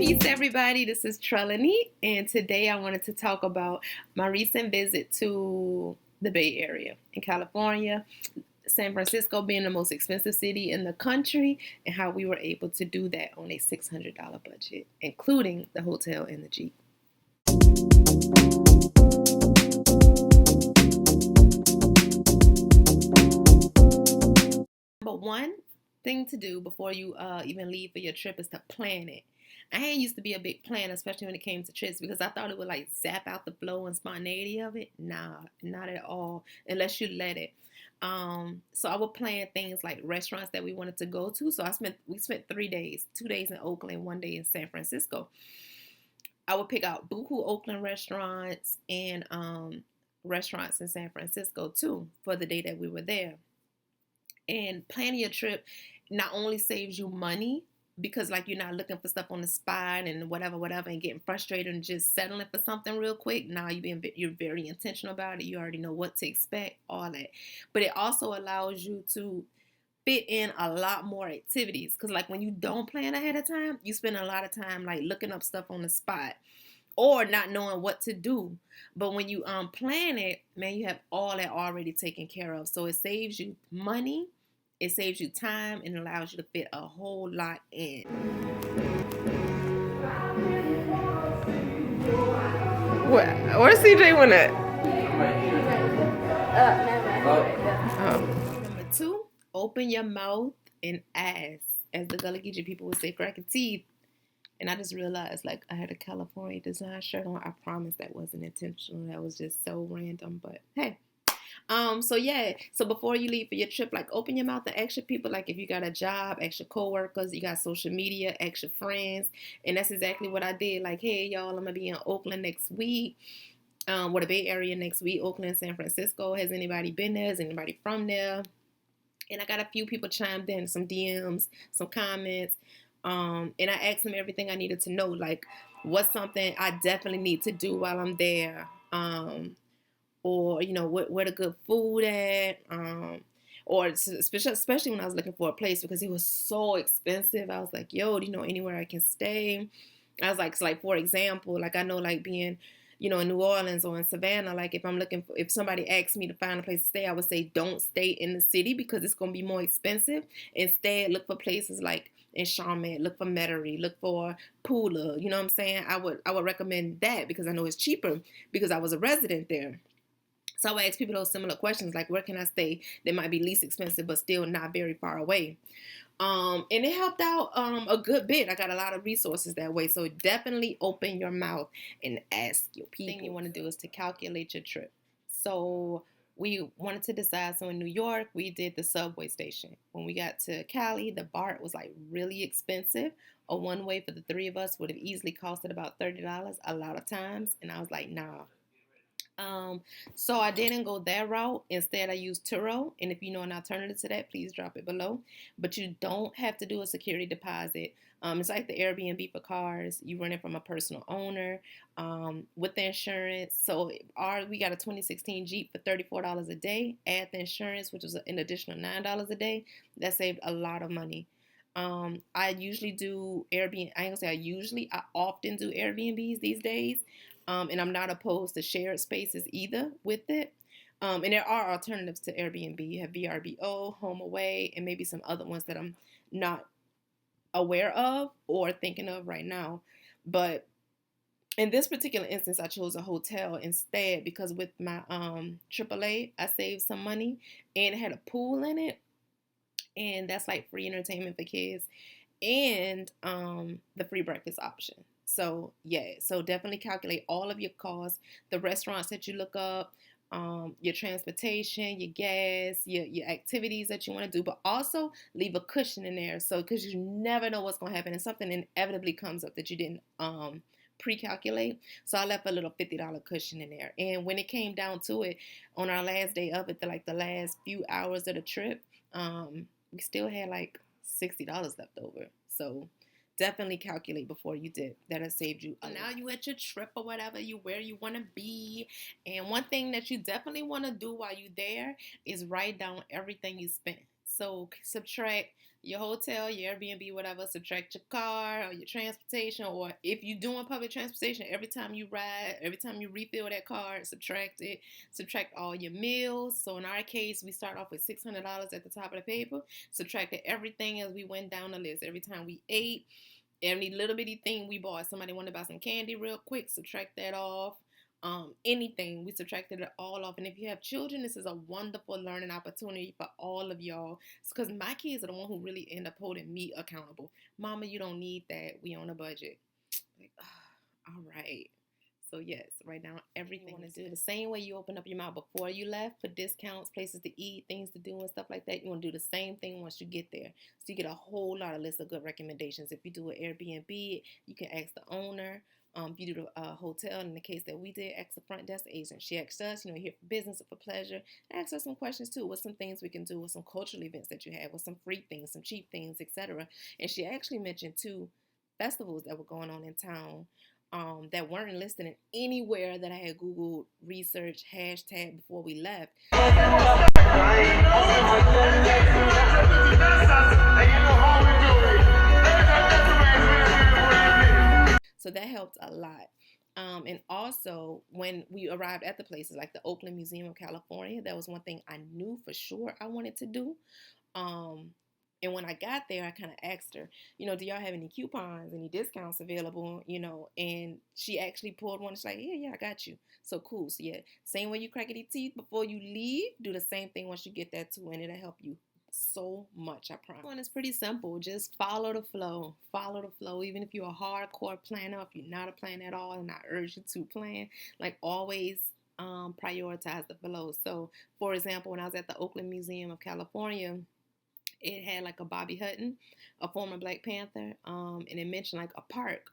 Peace, everybody. This is Trelawney, and today I wanted to talk about my recent visit to the Bay Area in California, San Francisco being the most expensive city in the country, and how we were able to do that on a $600 budget, including the hotel and the Jeep. But one thing to do before you even leave for your trip is to plan it. I ain't used to be a big planner, especially when it came to trips, because I thought it would like zap out the flow and spontaneity of it. Nah, not at all, unless you let it. So I would plan things like restaurants that we wanted to go to. So we spent 3 days, 2 days in Oakland, 1 day in San Francisco. I would pick out buku Oakland restaurants and restaurants in San Francisco too for the day that we were there. And planning your trip not only saves you money because like you're not looking for stuff on the spot and whatever and getting frustrated and just settling for something real quick. Now you're very intentional about it. You already know what to expect, all that. But it also allows you to fit in a lot more activities because like when you don't plan ahead of time, you spend a lot of time like looking up stuff on the spot or not knowing what to do. But when you plan it, man, you have all that already taken care of. So it saves you money, it saves you time, and allows you to fit a whole lot in. Where's CJ went at? Number two, open your mouth and ask. As the Gullah Geechee people would say, crack your teeth. And I just realized, like, I had a California design shirt on. I promise that wasn't intentional. That was just so random. But hey. So before you leave for your trip, like, open your mouth and ask your people, like, if you got a job, ask your coworkers, you got social media, ask your friends. And that's exactly what I did. Like, hey, y'all, I'm going to be in Oakland next week. Or the Bay Area next week, Oakland, San Francisco. Has anybody been there? Is anybody from there? And I got a few people chimed in, some DMs, some comments. And I asked them everything I needed to know, like what's something I definitely need to do while I'm there, or you know where the good food at, or especially when I was looking for a place because it was so expensive. I was like, yo, do you know anywhere I can stay? I was like, so like for example, like I know like being, you know, in New Orleans or in Savannah, like if somebody asked me to find a place to stay, I would say don't stay in the city because it's going to be more expensive. Instead, look for places like in Charlotte, look for Metairie, look for Pula. You know what I'm saying? I would recommend that because I know it's cheaper because I was a resident there. So I would ask people those similar questions like, where can I stay that might be least expensive but still not very far away? And it helped out a good bit. I got a lot of resources that way. So definitely open your mouth and ask your people. The thing you want to do is to calculate your trip. So we wanted to decide. So in New York, we did the subway station. When we got to Cali, the BART was like really expensive. A one-way for the three of us would have easily costed about $30 a lot of times. And I was like, nah. So I didn't go that route. Instead, I used Turo. And if you know an alternative to that, please drop it below. But you don't have to do a security deposit. It's like the Airbnb for cars. You rent it from a personal owner with the insurance. So we got a 2016 Jeep for $34 a day. Add the insurance, which was an additional $9 a day. That saved a lot of money. I usually do Airbnb. I ain't gonna say I often do Airbnbs these days. And I'm not opposed to shared spaces either with it. And there are alternatives to Airbnb. You have VRBO, HomeAway, and maybe some other ones that I'm not aware of or thinking of right now. But in this particular instance, I chose a hotel instead because with my AAA, I saved some money and it had a pool in it. And that's like free entertainment for kids and the free breakfast option. So definitely calculate all of your costs, the restaurants that you look up, your transportation, your gas, your activities that you want to do, but also leave a cushion in there. So because you never know what's going to happen and something inevitably comes up that you didn't pre-calculate. So I left a little $50 cushion in there. And when it came down to it, on our last day of it, the last few hours of the trip, we still had like $60 left over. So definitely calculate before you dip. That has saved you. Now you at your trip or whatever, you where you want to be. And one thing that you definitely want to do while you're there is write down everything you spent. So subtract your hotel, your Airbnb, whatever, subtract your car or your transportation, or if you're doing public transportation, every time you ride, every time you refill that card, subtract it, subtract all your meals. So in our case, we start off with $600 at the top of the paper, subtracted everything as we went down the list. Every time we ate, every little bitty thing we bought, somebody wanted to buy some candy real quick, subtract that off. Anything, we subtracted it all off. And if you have children, this is a wonderful learning opportunity for all of y'all, because my kids are the one who really end up holding me accountable. Mama, you don't need that, we on a budget. Like, all right. So yes, write down everything. You want to do the same way you open up your mouth before you left for discounts, places to eat, things to do, and stuff like that. You want to do the same thing once you get there. So you get a whole lot of list of good recommendations. If you do an Airbnb, you can ask the owner. If you do a hotel, in the case that we did, ask the front desk agent. She asked us, here for business or for pleasure. Ask her some questions too. What's some things we can do? What's some cultural events that you have? What's some free things, some cheap things, etc. And she actually mentioned 2 festivals that were going on in town that weren't listed in anywhere that I had Googled, research, hashtag before we left. So that helped a lot. And also, when we arrived at the places like the Oakland Museum of California, that was one thing I knew for sure I wanted to do. And when I got there, I kind of asked her, do y'all have any coupons, any discounts available, and she actually pulled one. She's like, yeah, I got you. So cool. So yeah, same way you crackety teeth before you leave, do the same thing once you get there too, and it'll help you so much, I promise. One is pretty simple. Just follow the flow. Follow the flow. Even if you're a hardcore planner, if you're not a planner at all, and I urge you to plan, like always prioritize the flow. So for example, when I was at the Oakland Museum of California, it had like a Bobby Hutton, a former Black Panther, and it mentioned like a park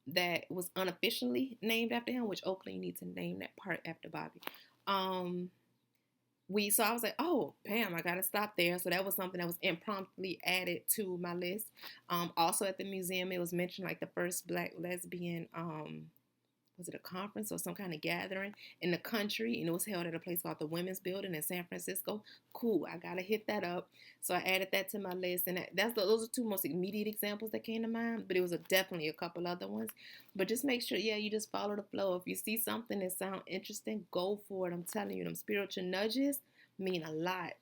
that was unofficially named after him, which Oakland, you need to name that park after Bobby. So I was like, oh, bam, I got to stop there. So that was something that was impromptu added to my list. Also at the museum, it was mentioned like the first Black lesbian, was it a conference or some kind of gathering in the country? And it was held at a place called the Women's Building in San Francisco. Cool, I got to hit that up. So I added that to my list. And those are 2 most immediate examples that came to mind. But it was definitely a couple other ones. But just make sure, you just follow the flow. If you see something that sounds interesting, go for it. I'm telling you, them spiritual nudges mean a lot.